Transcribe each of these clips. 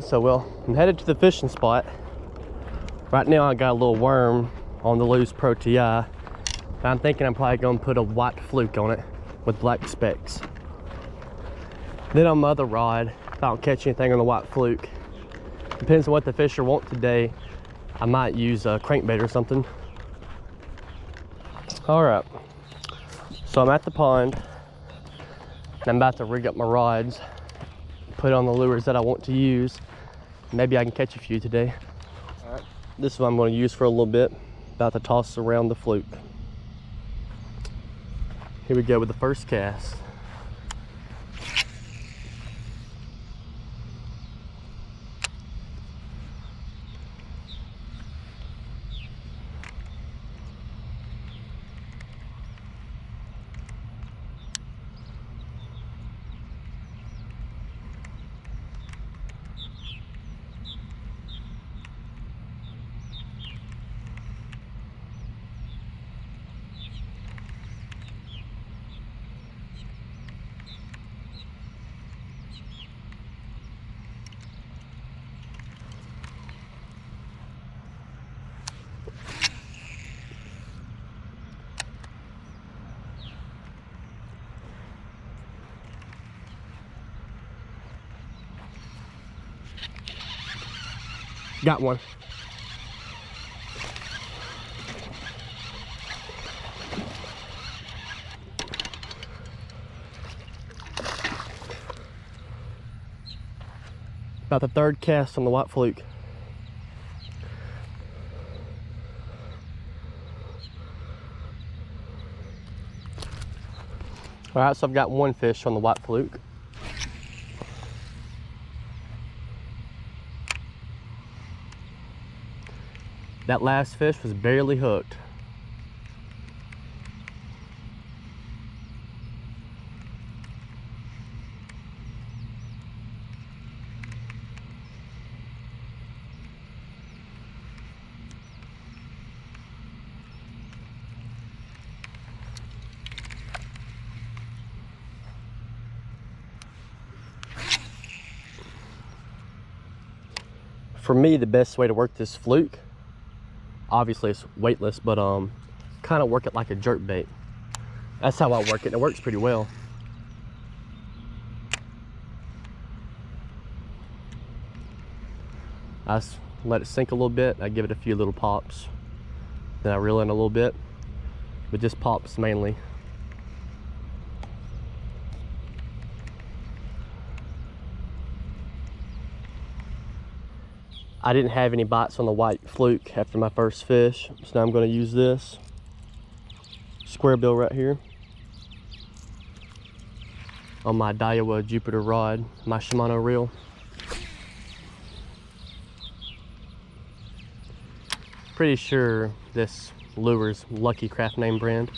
So well, I'm headed to the fishing spot. Right now I got a little worm on the loose Pro TI. I'm thinking I'm probably gonna put a white Fluke on it with black specks. Then on my other rod, if I don't catch anything on the white Fluke, depends on what the fisher want today, I might use a crankbait or something. All right, so I'm at the pond and I'm about to rig up my rods, put on the lures that I want to use. Maybe I can catch a few today. All right, this is what I'm going to use for a little bit. About to toss around the Fluke. Here we go with the first cast. Got one. About the third cast on the white Fluke. All right, so I've got one fish on the white Fluke. That last fish was barely hooked. For me, the best way to work this Fluke, obviously it's weightless, but kind of work it like a jerk bait. That's how I work it. It works pretty well. I just let it sink a little bit. I give it a few little pops. Then I reel in a little bit, but just pops mainly. I didn't have any bites on the white Fluke after my first fish, so now I'm going to use this square bill right here on my Daiwa Jupiter rod, my Shimano reel. Pretty sure this lure's Lucky Craft name brand.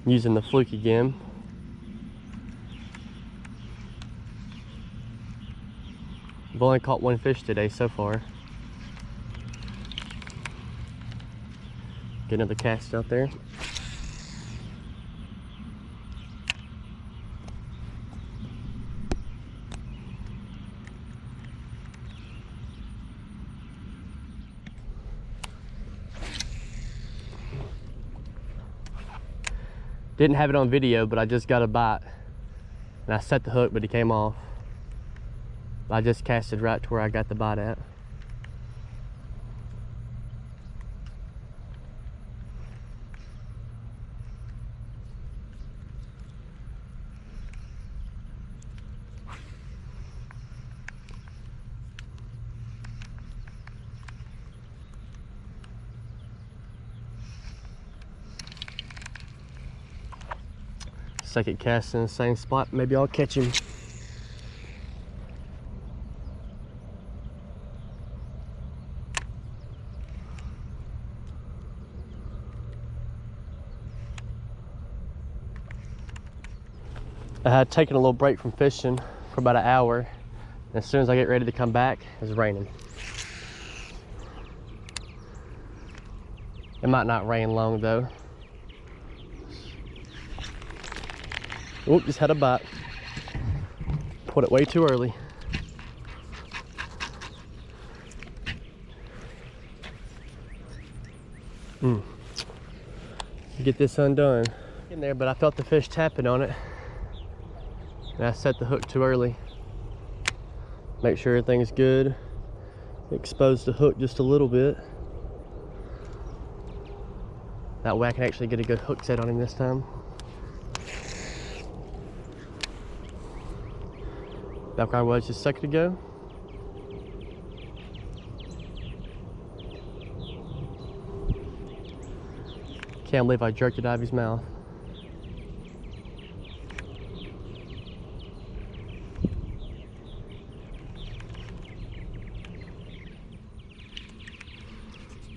Using the Fluke again. I've only caught one fish today so far. Get another cast out there. Didn't have it on video, but I just got a bite. And I set the hook, but he came off. I just casted right to where I got the bite at. Second cast in the same spot, maybe I'll catch him. I had taken a little break from fishing for about an hour. And as soon as I get ready to come back, it's raining. It might not rain long though. Oop, just had a bite. Put it way too early. Get this undone. In there, but I felt the fish tapping on it. And I set the hook too early. Make sure everything's good. Expose the hook just a little bit. That way I can actually get a good hook set on him this time. Back where I was just a second ago. Can't believe I jerked it out of his mouth.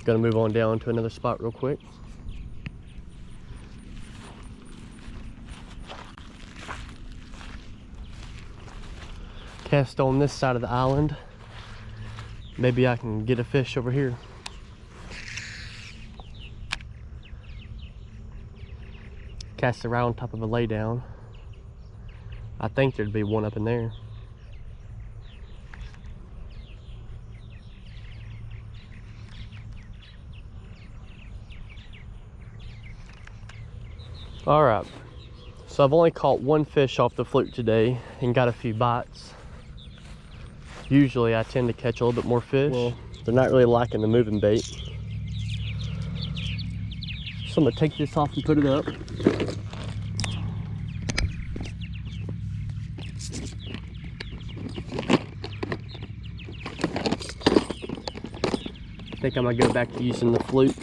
Gonna move on down to another spot real quick. Cast on this side of the island. Maybe I can get a fish over here. Cast it right on top of a laydown. I think there'd be one up in there. All right, so I've only caught one fish off the fluke today and got a few bites. Usually I tend to catch a little bit more fish. Well, they're not really liking the moving bait. So I'm gonna take this off and put it up. I think I'm gonna go back to using the fluke.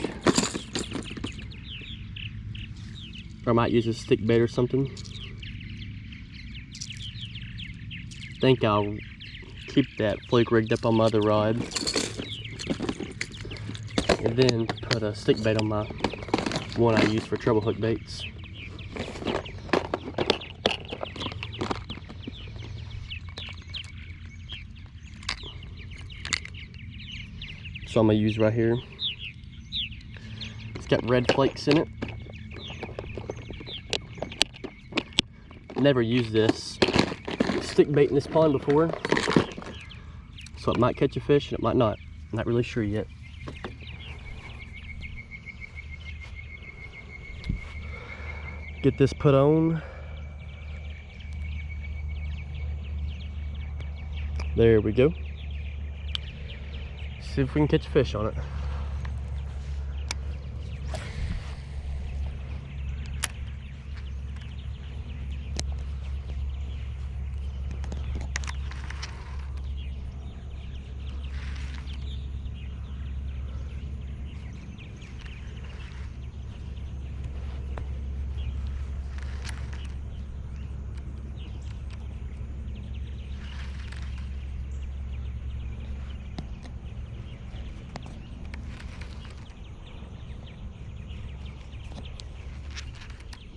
Or I might use a stick bait or something. I think I'll keep that fluke rigged up on my other rod. And then put a stick bait on my one I use for treble hook baits. So I'm gonna use right here. It's got red flakes in it. Never used this stick bait in this pond before, so it might catch a fish and it might not. I'm not really sure yet. Get this put on. There we go. See if we can catch a fish on it.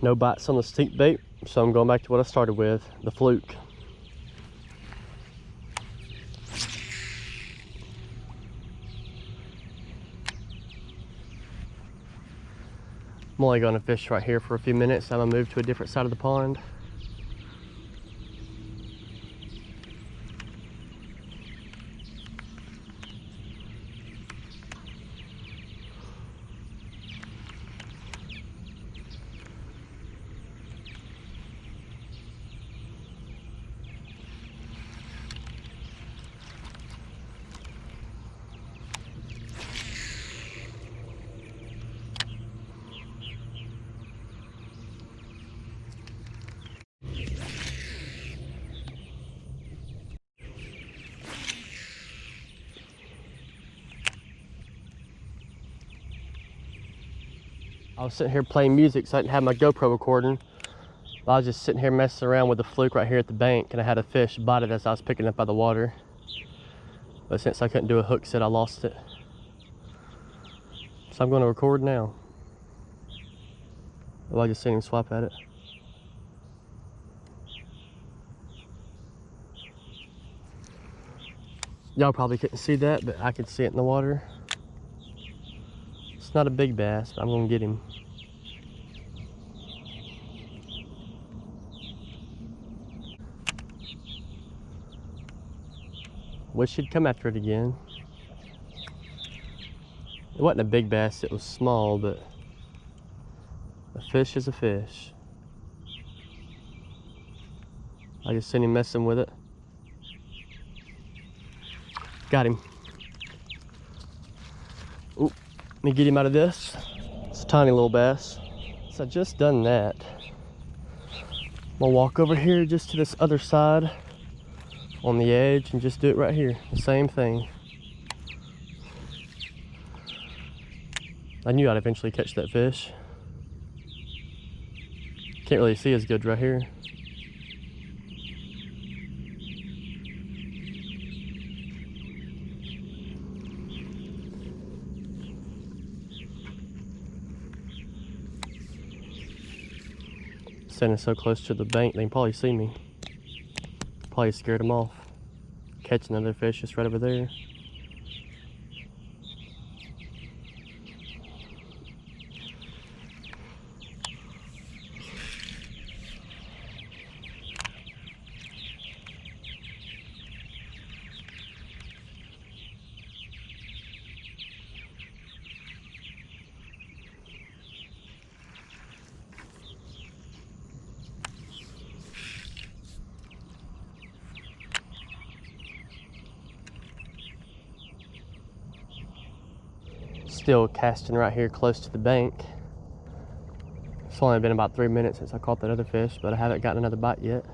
No bites on the stick bait, so I'm going back to what I started with, the fluke. I'm only going to fish right here for a few minutes. I'm going to move to a different side of the pond. I was sitting here playing music, so I didn't have my GoPro recording. I was just sitting here messing around with the fluke right here at the bank, and I had a fish bite it as I was picking it up out of the water. But since I couldn't do a hook set, I lost it. So I'm going to record now. Oh, I just seen him swap at it. Y'all probably couldn't see that, but I could see it in the water. It's not a big bass, but I'm gonna get him. Wish he'd come after it again. It wasn't a big bass, it was small, but a fish is a fish. I just seen him messing with it. Got him. Ooh, let me get him out of this. It's a tiny little bass. So I just done that. I'm gonna walk over here just to this other side on the edge and just do it right here. The same thing. I knew I'd eventually catch that fish. Can't really see as good right here. Standing so close to the bank, they can probably see me. Probably scared them off. Catch another fish just right over there. Still casting right here close to the bank. It's only been about 3 minutes since I caught that other fish, but I haven't gotten another bite yet.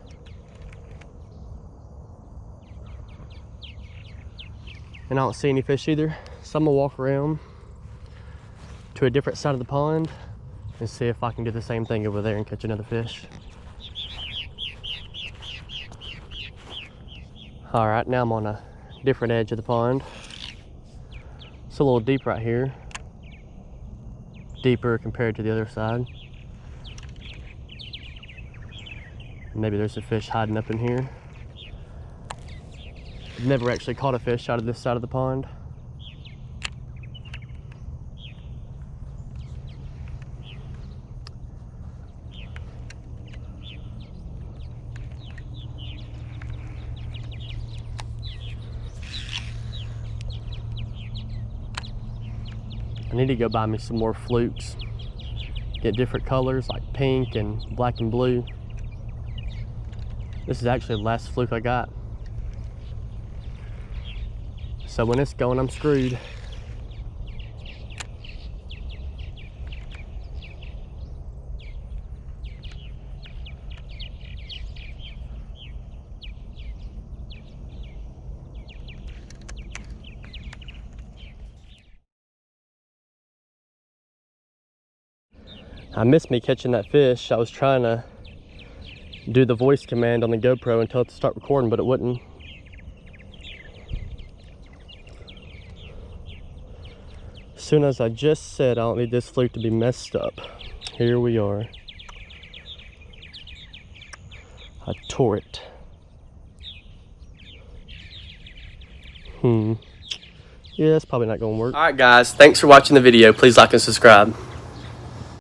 And I don't see any fish either, so I'm gonna walk around to a different side of the pond and see if I can do the same thing over there and catch another fish. All right, now I'm on a different edge of the pond. It's a little deep right here. Deeper compared to the other side. Maybe there's a fish hiding up in here. I've never actually caught a fish out of this side of the pond. I need to go buy me some more flukes. Get different colors like pink and black and blue. This is actually the last fluke I got. So when it's going, I'm screwed. I missed me catching that fish. I was trying to do the voice command on the GoPro and tell it to start recording, but it wouldn't. As soon as I just said I don't need this fluke to be messed up, here we are. I tore it. Yeah, it's probably not gonna work. All right, guys, thanks for watching the video. Please like and subscribe.